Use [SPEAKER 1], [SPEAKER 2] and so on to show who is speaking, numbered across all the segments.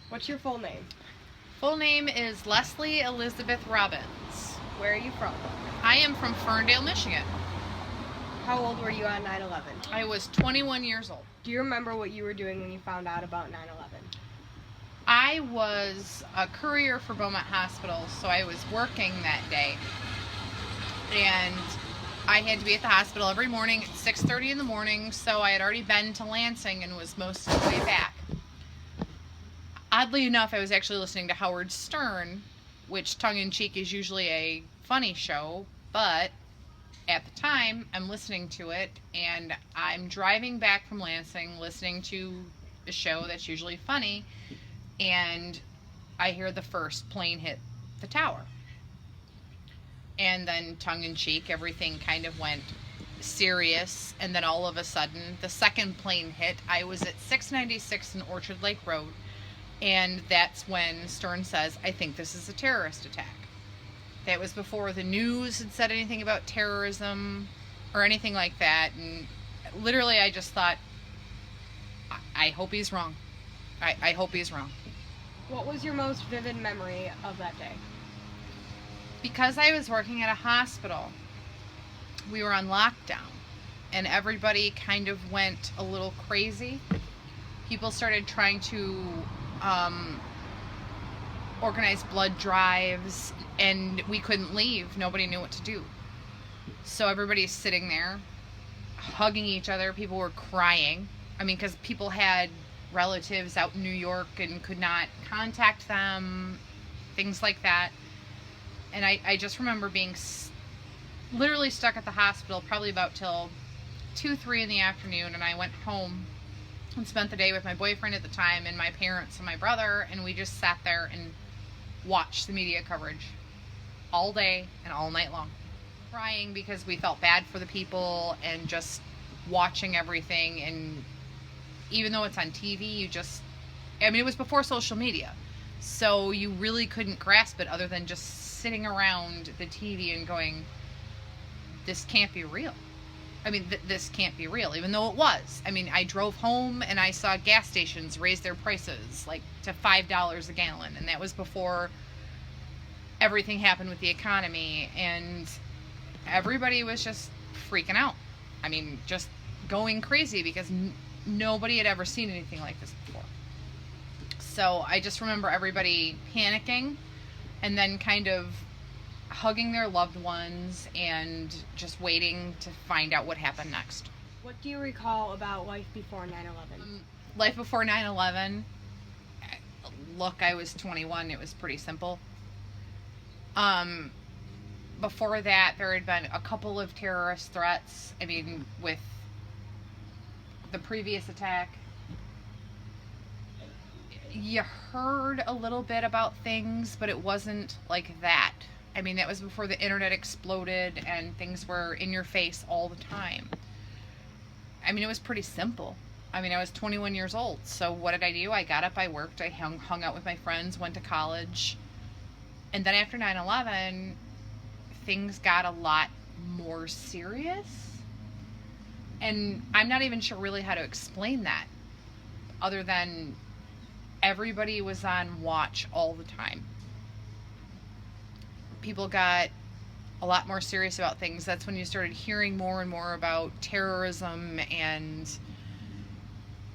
[SPEAKER 1] What's your full name?
[SPEAKER 2] Full name is Leslie Elizabeth Robbins.
[SPEAKER 1] Where are you from?
[SPEAKER 2] I am from Ferndale, Michigan.
[SPEAKER 1] How old were you on 9/11?
[SPEAKER 2] I was 21 years old.
[SPEAKER 1] Do you remember what you were doing when you found out about 9/11?
[SPEAKER 2] I was a courier for Beaumont Hospital, so I was working that day. And I had to be at the hospital every morning at 6:30 in the morning, so I had already been to Lansing and was most of the way back. Oddly enough, I was actually listening to Howard Stern, which tongue-in-cheek is usually a funny show, but at the time I'm listening to it and I'm driving back from Lansing listening to a show that's usually funny, and I hear the first plane hit the tower. And then tongue-in-cheek, everything kind of went serious, and then all of a sudden the second plane hit. I was at 696 in Orchard Lake Road, and that's when Stern says, I think this is a terrorist attack. That was before the news had said anything about terrorism or anything like that, and literally I just thought, I hope he's wrong. I hope he's wrong.
[SPEAKER 1] What was your most vivid memory of that day?
[SPEAKER 2] Because I was working at a hospital, we were on lockdown, and everybody kind of went a little crazy. People started trying to organize blood drives, and we couldn't leave. Nobody knew what to do. So everybody's sitting there, hugging each other. People were crying. I mean, because people had relatives out in New York and could not contact them, things like that. And I just remember being literally stuck at the hospital probably about till 2, 3 in the afternoon, and I went home and spent the day with my boyfriend at the time and my parents and my brother, and we just sat there and watched the media coverage all day and all night long, crying because we felt bad for the people and just watching everything. And even though it's on TV, it was before social media, so you really couldn't grasp it other than just sitting around the TV and going, this can't be real. I mean, this can't be real, even though it was. I mean, I drove home and I saw gas stations raise their prices like to $5 a gallon, and that was before everything happened with the economy, and everybody was just freaking out. I mean, just going crazy because nobody had ever seen anything like this before. So I just remember everybody panicking and then kind of hugging their loved ones and just waiting to find out what happened next.
[SPEAKER 1] What do you recall about life before 9/11?
[SPEAKER 2] Life before 9/11, look, I was 21. It was pretty simple. Before that, there had been a couple of terrorist threats. I mean, with the previous attack, you heard a little bit about things, but it wasn't like that. I mean, that was before the internet exploded and things were in your face all the time. I mean, it was pretty simple. I mean, I was 21 years old, so what did I do? I got up, I worked, I hung out with my friends, went to college, and then after 9/11, things got a lot more serious, and I'm not even sure really how to explain that, other than everybody was on watch all the time. People got a lot more serious about things. That's when you started hearing more and more about terrorism and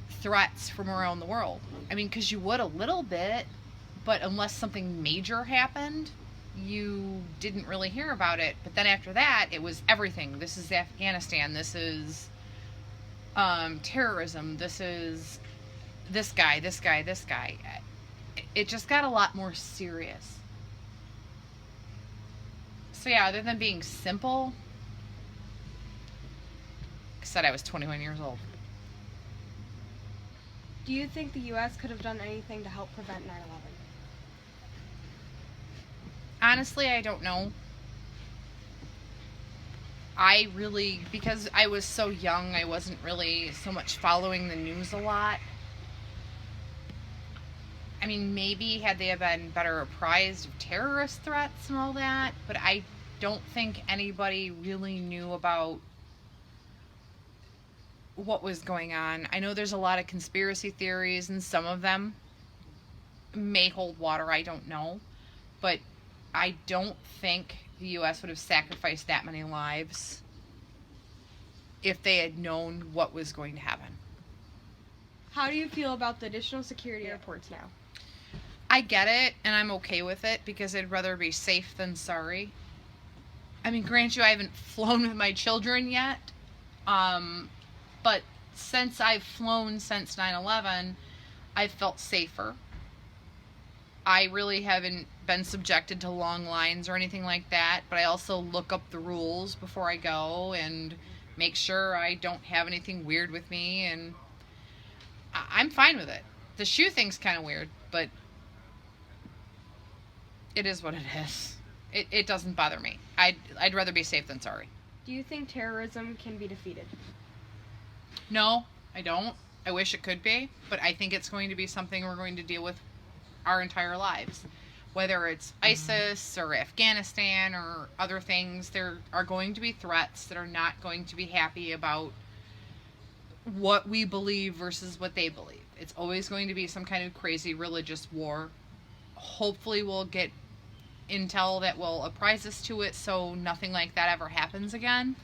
[SPEAKER 2] threats from around the world. I mean, because you would a little bit, but unless something major happened, you didn't really hear about it. But then after that, it was everything. This is Afghanistan. This is terrorism. This is this guy, this guy, this guy. It just got a lot more serious. So yeah, other than being simple, I said I was 21 years old.
[SPEAKER 1] Do you think the U.S. could have done anything to help prevent 9/11?
[SPEAKER 2] Honestly, I don't know. Because I was so young, I wasn't really so much following the news a lot. I mean, maybe had they been better apprised of terrorist threats and all that, but I don't think anybody really knew about what was going on. I know there's a lot of conspiracy theories, and some of them may hold water. I don't know. But I don't think the U.S. would have sacrificed that many lives if they had known what was going to happen.
[SPEAKER 1] How do you feel about the additional security airports now?
[SPEAKER 2] I get it, and I'm okay with it because I'd rather be safe than sorry. I mean, grant you, I haven't flown with my children yet, but since I've flown since 9/11, I've felt safer. I really haven't been subjected to long lines or anything like that, but I also look up the rules before I go and make sure I don't have anything weird with me, and I'm fine with it. The shoe thing's kind of weird, but it is what it is. It doesn't bother me. I'd rather be safe than sorry.
[SPEAKER 1] Do you think terrorism can be defeated?
[SPEAKER 2] No, I don't. I wish it could be, but I think it's going to be something we're going to deal with our entire lives. Whether it's ISIS or Afghanistan or other things, there are going to be threats that are not going to be happy about what we believe versus what they believe. It's always going to be some kind of crazy religious war. Hopefully we'll get intel that will apprise us to it so nothing like that ever happens again.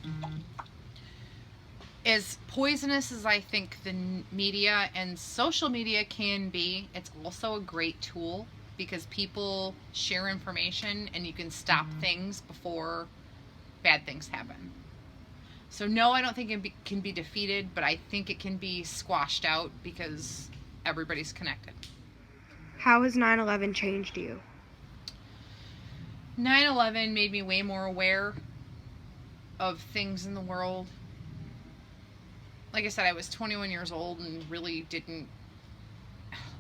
[SPEAKER 2] As poisonous as I think the media and social media can be, it's also a great tool because people share information and you can stop things before bad things happen. So no, I don't think it can be defeated, but I think it can be squashed out because everybody's connected.
[SPEAKER 1] How has 9/11 changed you?
[SPEAKER 2] 9/11 made me way more aware of things in the world. Like I said, I was 21 years old and really didn't...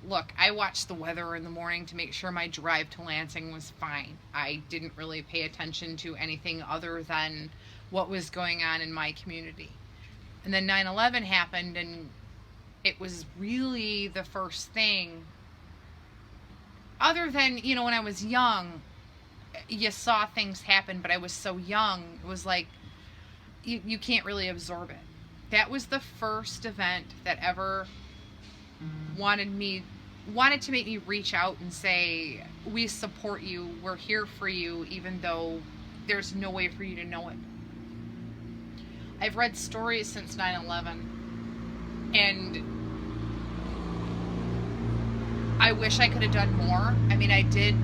[SPEAKER 2] Look, I watched the weather in the morning to make sure my drive to Lansing was fine. I didn't really pay attention to anything other than what was going on in my community. And then 9/11 happened, and it was really the first thing. Other than, when I was young, you saw things happen, but I was so young, it was like, you can't really absorb it. That was the first event that ever wanted to make me reach out and say, we support you, we're here for you, even though there's no way for you to know it. I've read stories since 9/11, and I wish I could have done more. I mean, I did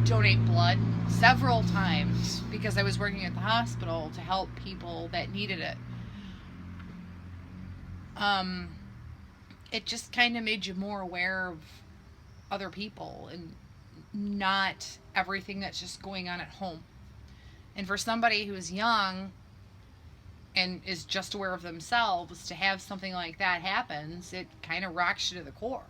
[SPEAKER 2] donate blood several times because I was working at the hospital to help people that needed it. It just kind of made you more aware of other people and not everything that's just going on at home. And for somebody who is young and is just aware of themselves, to have something like that happens, it kind of rocks you to the core.